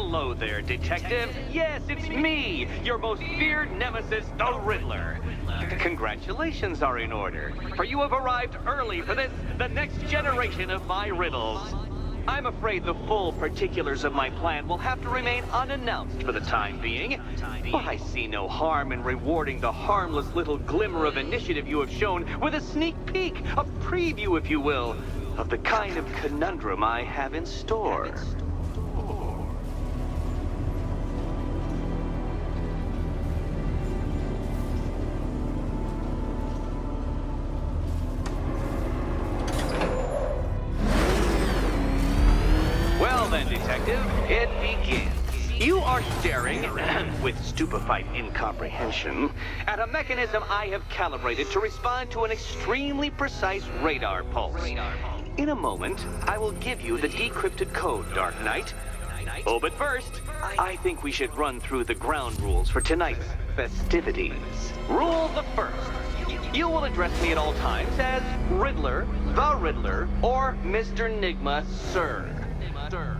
Hello there, Detective. Yes, it's me, your most feared nemesis, the Riddler. Congratulations are in order, for you have arrived early for this, the next generation of my riddles. I'm afraid the full particulars of my plan will have to remain unannounced for the time being, but I see no harm in rewarding the harmless little glimmer of initiative you have shown with a sneak peek, a preview, if you will, of the kind of conundrum I have in store. Well then, Detective, it begins. You are staring, with stupefied incomprehension, at a mechanism I have calibrated to respond to an extremely precise radar pulse. In a moment, I will give you the decrypted code, Dark Knight. Oh, but first, I think we should run through the ground rules for tonight's festivities. Rule the first. You will address me at all times as Riddler, the Riddler, or Mr. Nigma, sir.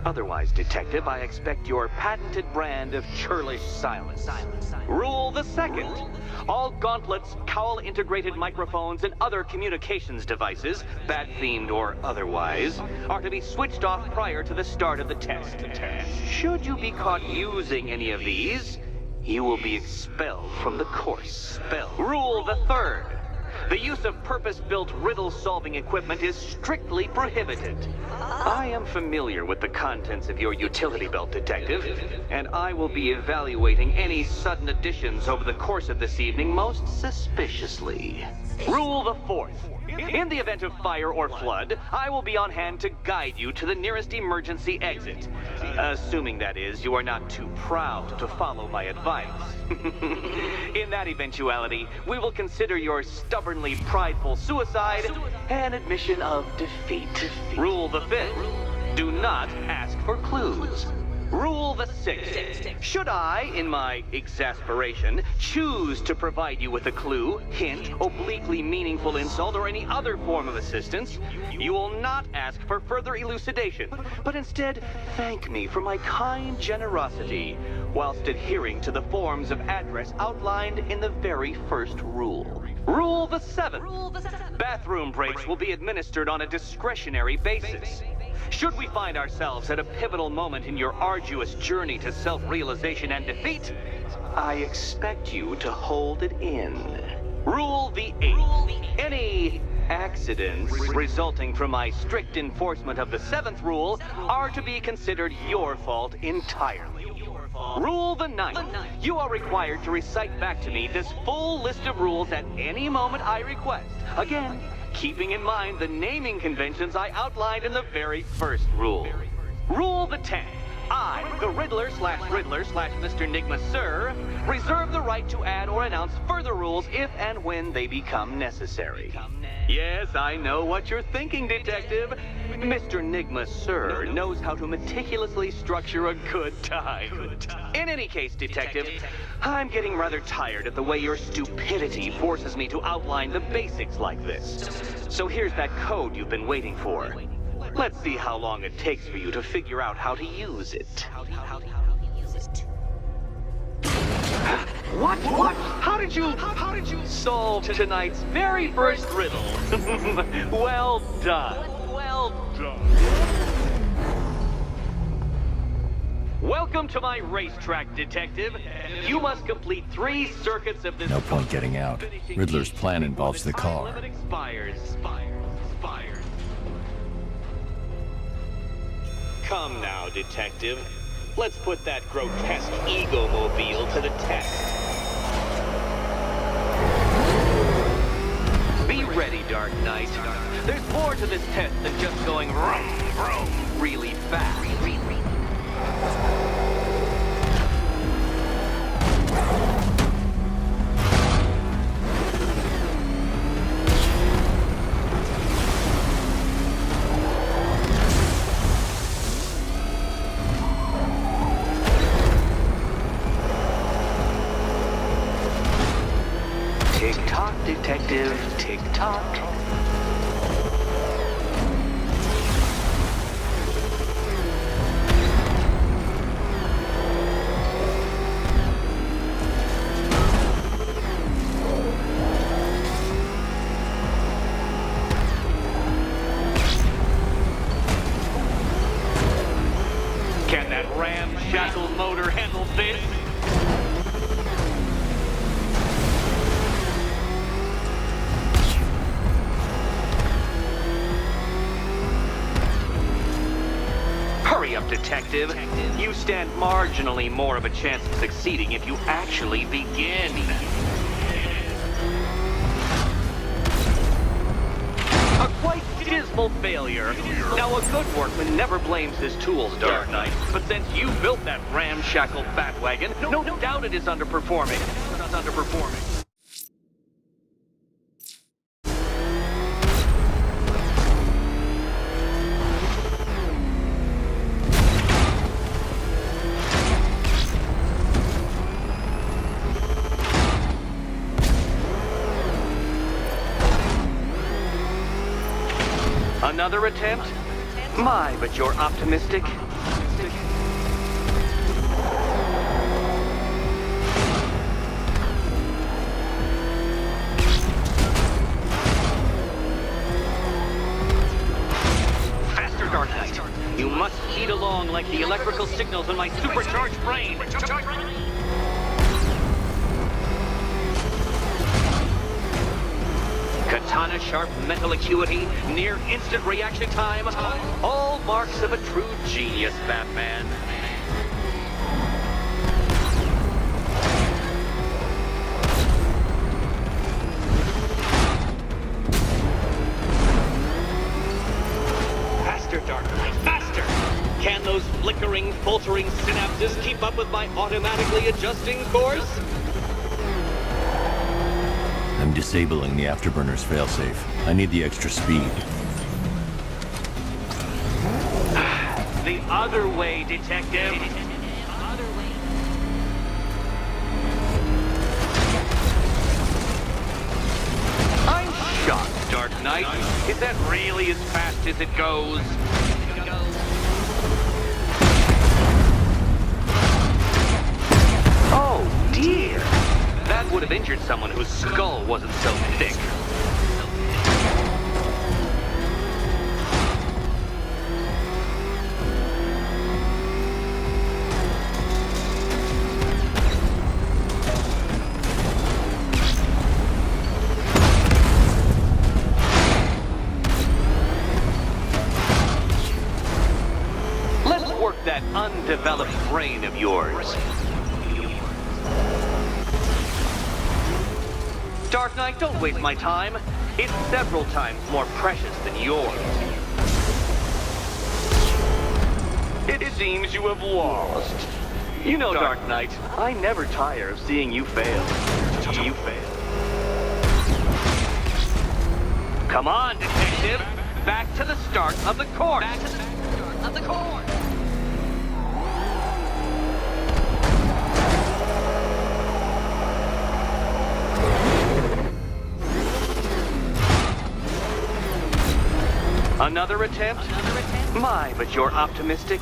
Otherwise, Detective, I expect your patented brand of churlish silence. Rule the second. All gauntlets, cowl-integrated microphones, and other communications devices, bat-themed or otherwise, are to be switched off prior to the start of the test. Should you be caught using any of these, you will be expelled from the course. Rule the third. The use of purpose-built riddle-solving equipment is strictly prohibited. I am familiar with the contents of your utility belt, Detective, and I will be evaluating any sudden additions over the course of this evening most suspiciously. Rule the fourth. In the event of fire or flood, I will be on hand to guide you to the nearest emergency exit. Assuming, that is, you are not too proud to follow my advice. In that eventuality, we will consider your stubbornly prideful suicide an admission of defeat. Rule the fifth. Do not ask for clues. Rule the sixth. Should I, in my exasperation, choose to provide you with a clue, hint, obliquely meaningful insult, or any other form of assistance, you will not ask for further elucidation, but instead thank me for my kind generosity, whilst adhering to the forms of address outlined in the very first rule. Rule the seventh. Bathroom breaks will be administered on a discretionary basis. Should we find ourselves at a pivotal moment in your arduous journey to self-realization and defeat, I expect you to hold it in. Rule the eighth. Any accidents resulting from my strict enforcement of the seventh rule are to be considered your fault entirely. Rule the ninth. You are required to recite back to me this full list of rules at any moment I request. Again, keeping in mind the naming conventions I outlined in the very first rule. Rule the 10th. I, the Riddler/Mr. Nigma, sir, reserve the right to add or announce further rules if and when they become necessary. Yes, I know what you're thinking, Detective. Mr. Nigma, sir, knows how to meticulously structure a good time. In any case, Detective, I'm getting rather tired of the way your stupidity forces me to outline the basics like this. So here's that code you've been waiting for. Let's see how long it takes for you to figure out how to use it. What? How did you solve tonight's very first riddle? Well done. Welcome to my racetrack, Detective. You must complete 3 circuits of this... No point getting out. Riddler's plan involves the car. Limit expires. Come now, Detective. Let's put that grotesque ego-mobile to the test. Be ready, Dark Knight. There's more to this test than just going vroom, vroom, really fast. Tick-tock, Detective, tick-tock. motorcycle motor handles this. Hurry up, Detective. You stand marginally more of a chance of succeeding if you actually begin. A quite dismal failure. Now, a good workman never blames his tools, Dark Knight. But since you built that ramshackle Batwagon, no doubt it is underperforming. Another attempt? My, but you're optimistic. Faster, Dark Knight. You must speed along like the electrical signals in my supercharged brain. Katana sharp mental acuity, near instant reaction time, all marks of a true genius, Batman. Faster, Dark Knight, faster! Can those flickering, faltering synapses keep up with my automatically adjusting course? I'm disabling the afterburner's failsafe. I need the extra speed. The other way, Detective. I'm shocked, Dark Knight. Is that really as fast as it goes? Oh, dear. That would have injured someone whose skull wasn't so thick. Let's work that undeveloped brain of yours. Dark Knight, don't waste my time. It's several times more precious than yours. It seems you have lost. You know, Dark Knight, I never tire of seeing you fail. You fail. Come on, Detective. Back to the start of the course. Another attempt? My, but you're optimistic.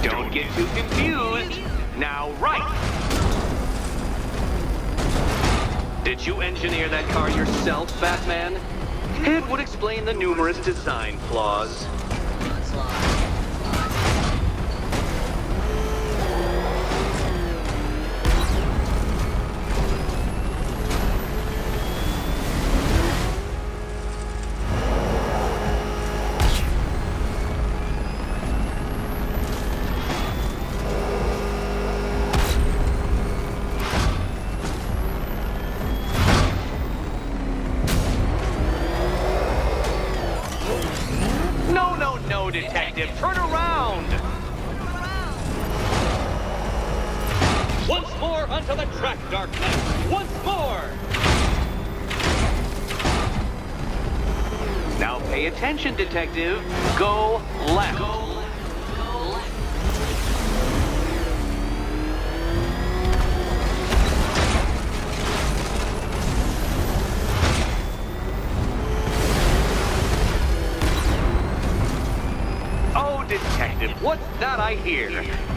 Don't get too confused. Now, right. Did you engineer that car yourself, Batman? It would explain the numerous design flaws. No, Detective, turn around! Once more onto the track, Dark Knight! Once more! Now pay attention, Detective. Go left. Detective, what's that I hear?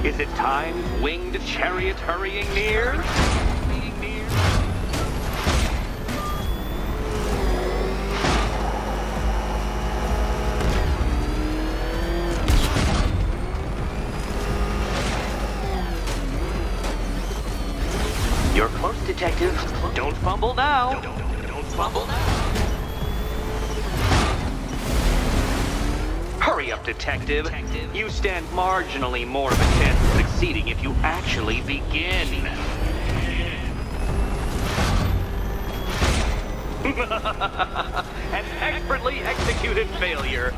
Is it time, winged chariot hurrying near? Detective. Don't fumble now. Don't fumble now. Hurry up, Detective. You stand marginally more of a chance of succeeding if you actually begin. An expertly executed failure.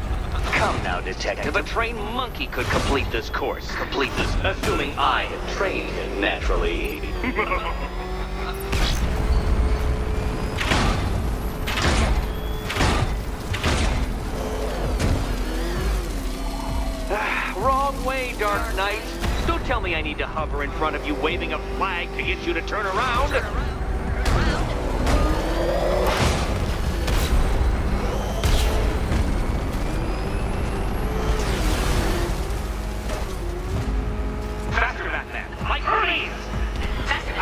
Come now, Detective. A trained monkey could complete this course. Assuming I have trained him naturally. Wrong way, Dark Knight. Don't tell me I need to hover in front of you waving a flag to get you to turn around. Faster, Batman. Like Hermes.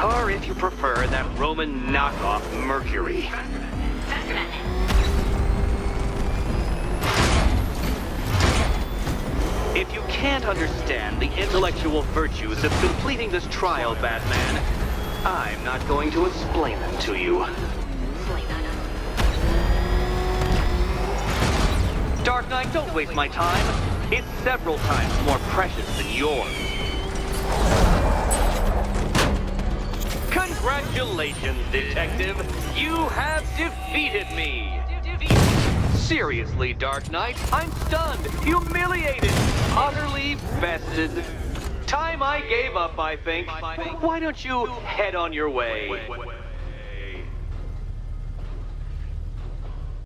Or if you prefer, that Roman knockoff Mercury. If you can't understand the intellectual virtues of completing this trial, Batman, I'm not going to explain them to you. Dark Knight, don't waste my time. It's several times more precious than yours. Congratulations, Detective. You have defeated me. Seriously, Dark Knight, I'm stunned, humiliated, utterly bested. Time I gave up, I think. Why don't you head on your way?